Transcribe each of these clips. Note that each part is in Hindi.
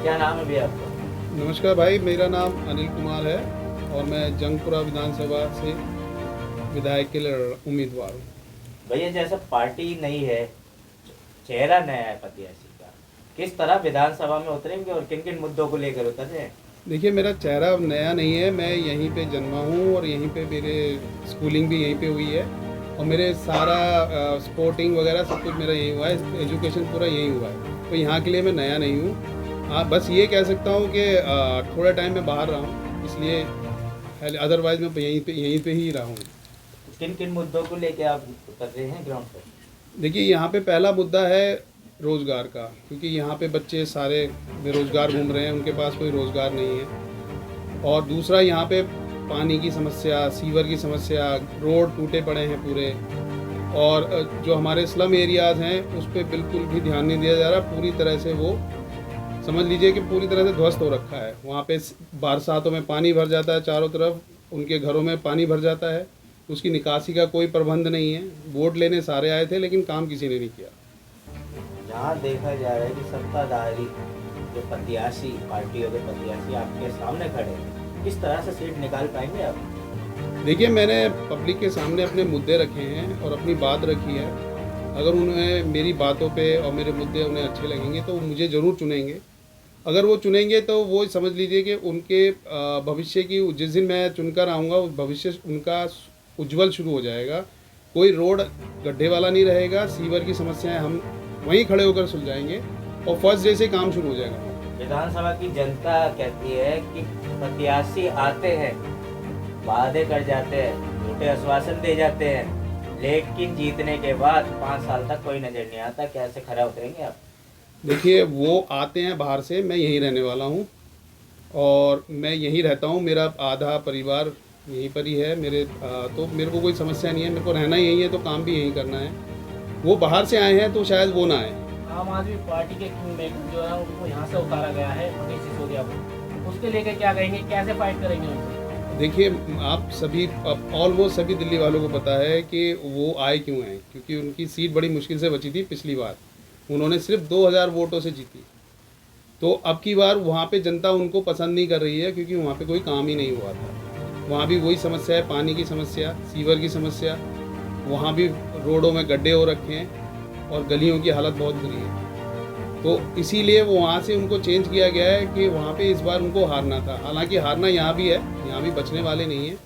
क्या नाम है भैया आपका? नमस्कार भाई, मेरा नाम अनिल कुमार है और मैं जंगपुरा विधानसभा से विधायक के लिए उम्मीदवार हूँ। भैया जैसे पार्टी नई है, चेहरा नया है प्रत्याशी का, किस तरह विधानसभा में उतरेंगे और किन किन मुद्दों को लेकर उतर रहे हैं? देखिए, मेरा चेहरा नया नहीं है, मैं यहीं पे जन्मा हूँ और यहीं पे मेरे स्कूलिंग भी यहीं पे हुई है और मेरे सारा स्पोर्टिंग वगैरह सब कुछ मेरा यहीं हुआ है, एजुकेशन पूरा यहीं हुआ है। तो यहाँ के लिए मैं नया नहीं हूँ। हाँ, बस ये कह सकता हूँ कि थोड़ा टाइम मैं बाहर रहा हूँ, इसलिए अदरवाइज़ मैं यहीं पे ही रहा हूँ। किन किन मुद्दों को लेकर आप उतर रहे हैं ग्राउंड पर? देखिए, यहाँ पे पहला मुद्दा है रोज़गार का, क्योंकि यहाँ पे बच्चे सारे बेरोज़गार घूम रहे हैं, उनके पास कोई रोज़गार नहीं है। और दूसरा, यहाँ पे पानी की समस्या, सीवर की समस्या, रोड टूटे पड़े हैं पूरे। और जो हमारे स्लम एरियाज़ हैं उस पर बिल्कुल भी ध्यान नहीं दिया जा रहा। पूरी तरह से वो समझ लीजिए कि पूरी तरह से ध्वस्त हो रखा है। वहाँ पे बरसातों में पानी भर जाता है, चारों तरफ उनके घरों में पानी भर जाता है। उसकी निकासी का कोई प्रबंध नहीं है। वोट लेने सारे आए थे लेकिन काम किसी ने नहीं किया। जहाँ देखा जा रहा है कि सत्ताधारी जो प्रत्याशी, पार्टियों के प्रत्याशी आपके सामने खड़े हैं, किस तरह से सीट निकाल पाएंगे आप? देखिए, मैंने पब्लिक के सामने अपने मुद्दे रखे हैं और अपनी बात रखी है। अगर उन्हें मेरी बातों पे और मेरे मुद्दे उन्हें अच्छे लगेंगे तो वो मुझे ज़रूर चुनेंगे। अगर वो चुनेंगे तो वो समझ लीजिए कि उनके भविष्य की, जिस दिन मैं चुनकर आऊँगा उस भविष्य उनका उज्जवल शुरू हो जाएगा। कोई रोड गड्ढे वाला नहीं रहेगा। सीवर की समस्याएं हम वहीं खड़े होकर सुलझाएंगे और फर्स्ट डे से काम शुरू हो जाएगा। विधानसभा की जनता कहती है कि प्रत्याशी आते हैं, वादे कर जाते हैं, झूठे आश्वासन दे जाते हैं, लेकिन जीतने के बाद 5 साल तक कोई नजर नहीं आता। कैसे खरा उतरेंगे आप? देखिए, वो आते हैं बाहर से, मैं यहीं रहने वाला हूँ और मैं यहीं रहता हूँ। मेरा आधा परिवार यहीं पर ही है मेरे। तो मेरे को कोई समस्या नहीं है, मेरे को रहना यहीं है तो काम भी यहीं करना है। वो बाहर से आए हैं तो शायद वो ना आए। आम आदमी पार्टी के किंग मेकर जो है उनको यहाँ से उतारा गया है मनीष सिसोदिया को, उसके लेके क्या कहेंगे, कैसे फाइट करेंगे उनसे? देखिए, आप सभी, ऑलमोस्ट सभी दिल्ली वालों को पता है कि वो आए क्यों हैं, क्योंकि उनकी सीट बड़ी मुश्किल से बची थी पिछली बार। उन्होंने सिर्फ 2000 वोटों से जीती। तो अब की बार वहाँ पे जनता उनको पसंद नहीं कर रही है, क्योंकि वहाँ पे कोई काम ही नहीं हुआ था। वहाँ भी वही समस्या है, पानी की समस्या, सीवर की समस्या। वहाँ भी रोडों में गड्ढे हो रखे हैं और गलियों की हालत बहुत बुरी है। तो इसीलिए वो वहाँ से उनको चेंज किया गया है कि वहाँ पे इस बार उनको हारना था। हालांकि हारना यहाँ भी है, यहाँ भी बचने वाले नहीं हैं,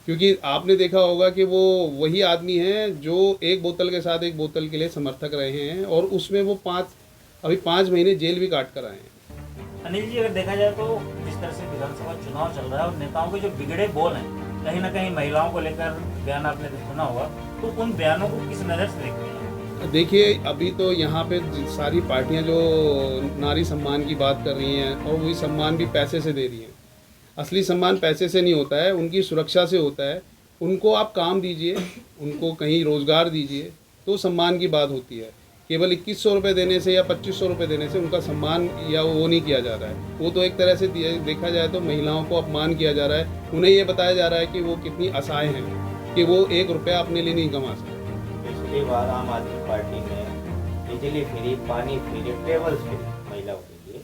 क्योंकि आपने देखा होगा कि वो वही आदमी हैं जो एक बोतल के साथ एक बोतल के लिए समर्थक रहे हैं और उसमें वो अभी 5 महीने जेल भी काट कर आए हैं। अनिल जी, अगर देखा जाए तो जिस तरह से विधानसभा चुनाव चल रहा है और नेताओं के जो बिगड़े बोल हैं, कहीं ना कहीं महिलाओं को लेकर बयान आपने सुना होगा, तो उन बयानों को किस नज़र से देखते हैं? देखिए, अभी तो यहाँ पे सारी पार्टियाँ जो नारी सम्मान की बात कर रही हैं और वही सम्मान भी पैसे से दे रही हैं। असली सम्मान पैसे से नहीं होता है, उनकी सुरक्षा से होता है। उनको आप काम दीजिए, उनको कहीं रोज़गार दीजिए, तो सम्मान की बात होती है। केवल 2100 रुपये देने से या 2500 रुपये देने से उनका सम्मान या वो नहीं किया जा रहा है। वो तो एक तरह से देखा जाए तो महिलाओं को अपमान किया जा रहा है। उन्हें ये बताया जा रहा है कि वो कितनी असहाय हैं कि वो 1 रुपया अपने लिए नहीं कमा सकते। पिछली बार आम आदमी पार्टी ने बिजली फ्री, पानी फ्री, ट्रेवल्स फ्री महिलाओं के लिए,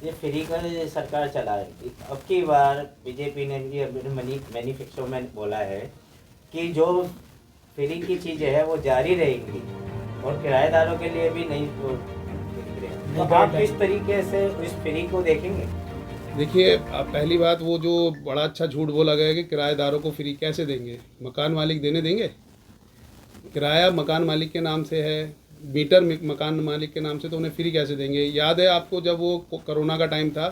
ये फ्री का ये सरकार चला रही थी। अब की बार बीजेपी ने भी अपने मैनिफेस्टो में बोला है कि जो फ्री की चीज़ें हैं वो जारी रहेंगी और किराएदारों के लिए भी नहीं तो दिख रहे हैं। तो आप किस तरीके से इस फ्री को देखेंगे? देखिए, अब पहली बात, वो जो बड़ा अच्छा झूठ बोला गया है कि किराएदारों को फ्री कैसे देंगे। मकान मालिक देने देंगे? किराया मकान मालिक के नाम से है, मीटर मकान मालिक के नाम से, तो उन्हें फ्री कैसे देंगे? याद है आपको, जब वो कोरोना का टाइम था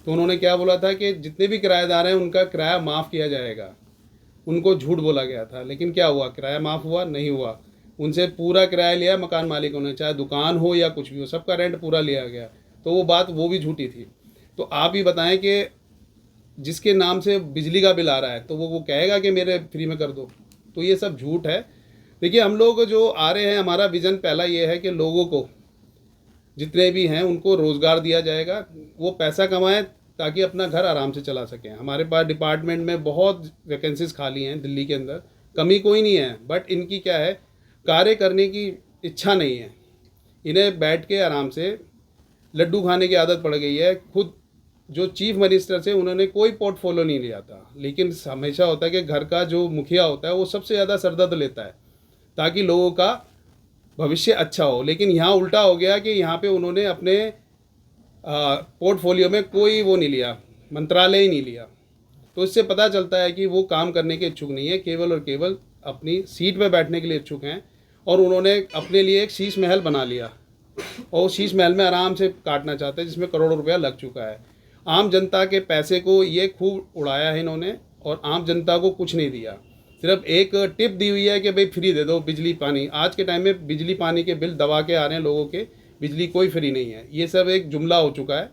तो उन्होंने क्या बोला था कि जितने भी किराएदार हैं उनका किराया माफ़ किया जाएगा। उनको झूठ बोला गया था, लेकिन क्या हुआ? किराया माफ़ हुआ? नहीं हुआ। उनसे पूरा किराया लिया मकान मालिकों ने, चाहे दुकान हो या कुछ भी हो, सबका रेंट पूरा लिया गया। तो वो बात वो भी झूठी थी। तो आप ही बताएं कि जिसके नाम से बिजली का बिल आ रहा है तो वो कहेगा कि मेरे फ्री में कर दो? तो ये सब झूठ है। देखिए, हम लोग जो आ रहे हैं, हमारा विज़न पहला ये है कि लोगों को, जितने भी हैं, उनको रोज़गार दिया जाएगा। वो पैसा कमाएं ताकि अपना घर आराम से चला सकें। हमारे पास डिपार्टमेंट में बहुत वैकेंसीज़ खाली हैं दिल्ली के अंदर, कमी कोई नहीं है, बट इनकी क्या है, कार्य करने की इच्छा नहीं है। इन्हें बैठ के आराम से लड्डू खाने की आदत पड़ गई है। खुद जो चीफ मिनिस्टर थे उन्होंने कोई पोर्टफोलियो नहीं लिया था, लेकिन हमेशा होता है कि घर का जो मुखिया होता है वो सबसे ज़्यादा सरदर्द लेता है ताकि लोगों का भविष्य अच्छा हो। लेकिन यहाँ उल्टा हो गया कि यहाँ पे उन्होंने अपने पोर्टफोलियो में कोई वो नहीं लिया, मंत्रालय ही नहीं लिया। तो इससे पता चलता है कि वो काम करने के इच्छुक नहीं है, केवल और केवल अपनी सीट पे बैठने के लिए इच्छुक हैं। और उन्होंने अपने लिए एक शीश महल बना लिया और शीश महल में आराम से काटना चाहते हैं, जिसमें करोड़ों रुपया लग चुका है। आम जनता के पैसे को ये खूब उड़ाया है इन्होंने और आम जनता को कुछ नहीं दिया। सिर्फ एक टिप दी हुई है कि भाई फ्री दे दो बिजली पानी। आज के टाइम में बिजली पानी के बिल दबा के आ रहे हैं लोगों के, बिजली कोई फ्री नहीं है। ये सब एक जुमला हो चुका है।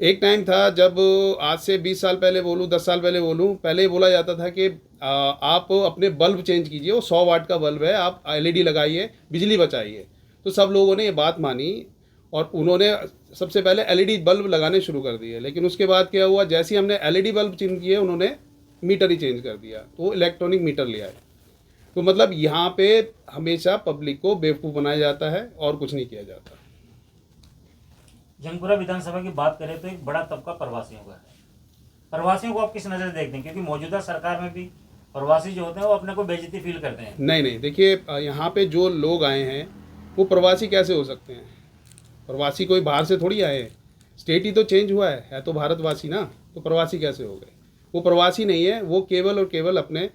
एक टाइम था जब आज से 20 साल पहले बोलूँ, 10 साल पहले बोलूँ, पहले ही बोला जाता था कि आप अपने बल्ब चेंज कीजिए, वो 100 वाट का बल्ब है, आप LED लगाइए, बिजली बचाइए। तो सब लोगों ने ये बात मानी और उन्होंने सबसे पहले LED बल्ब लगाने शुरू कर दिए। लेकिन उसके बाद क्या हुआ, जैसे ही हमने LED बल्ब चेंज किए उन्होंने मीटर ही चेंज कर दिया, तो इलेक्ट्रॉनिक मीटर ले आए। तो मतलब यहाँ पे हमेशा पब्लिक को बेवकूफ़ बनाया जाता है और कुछ नहीं किया जाता। जंगपुरा विधानसभा की बात करें तो एक बड़ा तबका प्रवासियों का है। प्रवासियों को आप किस नज़र से देखते हैं, क्योंकि मौजूदा सरकार में भी प्रवासी जो होते हैं वो अपने को बेइज्जती फील करते हैं? नहीं, देखिए यहाँ पे जो लोग आए हैं वो प्रवासी कैसे हो सकते हैं? प्रवासी कोई बाहर से थोड़ी आए हैं, स्टेट ही तो चेंज हुआ है तो भारतवासी ना, तो प्रवासी कैसे हो गए? वो प्रवासी नहीं है, वो केवल और केवल अपने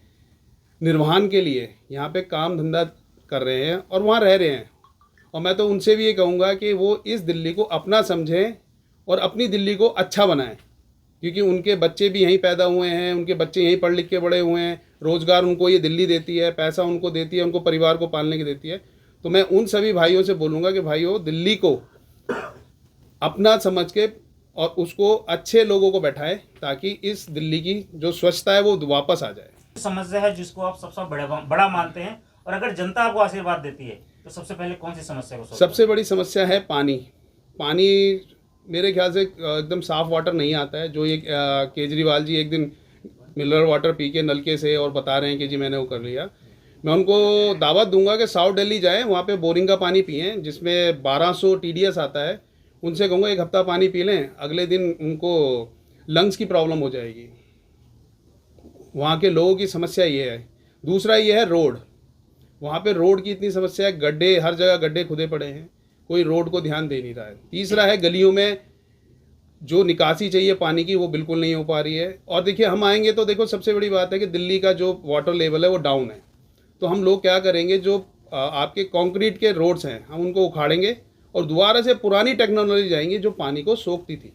निर्वहन के लिए यहाँ पे काम धंधा कर रहे हैं और वहाँ रह रहे हैं। और मैं तो उनसे भी ये कहूँगा कि वो इस दिल्ली को अपना समझें और अपनी दिल्ली को अच्छा बनाएं, क्योंकि उनके बच्चे भी यहीं पैदा हुए हैं, उनके बच्चे यहीं पढ़ लिख के बड़े हुए हैं, रोज़गार उनको ये दिल्ली देती है, पैसा उनको देती है, उनको परिवार को पालने की देती है। तो मैं उन सभी भाइयों से बोलूँगा कि भाइयों, दिल्ली को अपना समझ के और उसको अच्छे लोगों को बैठाएं ताकि इस दिल्ली की जो स्वच्छता है वो वापस आ जाए। समस्या है जिसको आप सबसे बड़ा मानते हैं, और अगर जनता आपको आशीर्वाद देती है तो सबसे पहले कौन सी समस्या को सबसे बड़ी समस्या है पानी। पानी मेरे ख्याल से एकदम साफ़ वाटर नहीं आता है। जो ये केजरीवाल जी एक दिन मिनरल वाटर पी के नलके से और बता रहे हैं कि जी मैंने वो कर लिया, मैं उनको दावत दूंगा कि साउथ दिल्ली जाएं, वहाँ पे बोरिंग का पानी पिएं जिसमें 1200 TDS आता है। उनसे कहूँगा एक हफ्ता पानी पी लें, अगले दिन उनको लंग्स की प्रॉब्लम हो जाएगी। वहाँ के लोगों की समस्या ये है। दूसरा ये है रोड, वहाँ पे रोड की इतनी समस्या है, गड्ढे, हर जगह गड्ढे खुदे पड़े हैं, कोई रोड को ध्यान दे नहीं रहा है। तीसरा है गलियों में जो निकासी चाहिए पानी की वो बिल्कुल नहीं हो पा रही है। और देखिए हम आएंगे तो देखो सबसे बड़ी बात है कि दिल्ली का जो वाटर लेवल है वो डाउन है। तो हम लोग क्या करेंगे, जो आपके कंक्रीट के रोड्स हैं हम उनको उखाड़ेंगे और दोबारा से पुरानी टेक्नोलॉजी जाएंगी जो पानी को सोखती थी,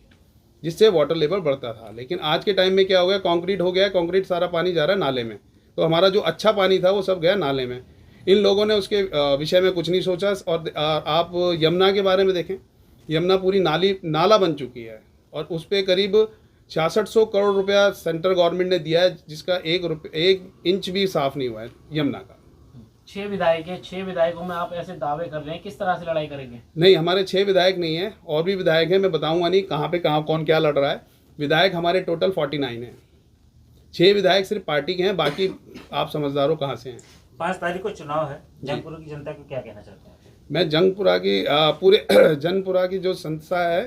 जिससे वाटर लेवल बढ़ता था। लेकिन आज के टाइम में क्या हो गया, कंक्रीट हो गया, कंक्रीट सारा पानी जा रहा है नाले में, तो हमारा जो अच्छा पानी था वो सब गया नाले में। इन लोगों ने उसके विषय में कुछ नहीं सोचा। और आप यमुना के बारे में देखें, यमुना पूरी नाला बन चुकी है और उस पर करीब 6600 करोड़ रुपया सेंट्रल गवर्नमेंट ने दिया है, जिसका 1 इंच भी साफ नहीं हुआ है यमुना का। 6 विधायक हैं, 6 विधायकों में आप ऐसे दावे कर रहे हैं, किस तरह से लड़ाई करेंगे? नहीं, हमारे 6 विधायक नहीं है, और भी विधायक हैं, मैं बताऊंगा नहीं कहाँ पे कहाँ कौन क्या लड़ रहा है। विधायक हमारे टोटल 49 हैं। 6 विधायक सिर्फ पार्टी के हैं, बाकी आप समझदार हो कहाँ से हैं। 5 तारीख को चुनाव है, जंगपुरा की जनता को क्या कहना चाहते हैं? मैं जंगपुरा की पूरे जनपुरा की जो संस्था है,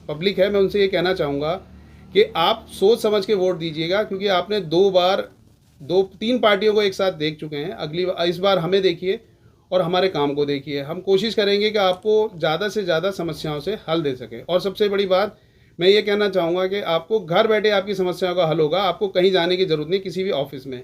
पब्लिक है, मैं उनसे ये कहना चाहूँगा कि आप सोच समझ के वोट दीजिएगा, क्योंकि आपने 2-3 पार्टियों को एक साथ देख चुके हैं। इस बार हमें देखिए और हमारे काम को देखिए। हम कोशिश करेंगे कि आपको ज़्यादा से ज़्यादा समस्याओं से हल दे सकें। और सबसे बड़ी बात मैं ये कहना चाहूँगा कि आपको घर बैठे आपकी समस्याओं का हल होगा, आपको कहीं जाने की ज़रूरत नहीं किसी भी ऑफिस में।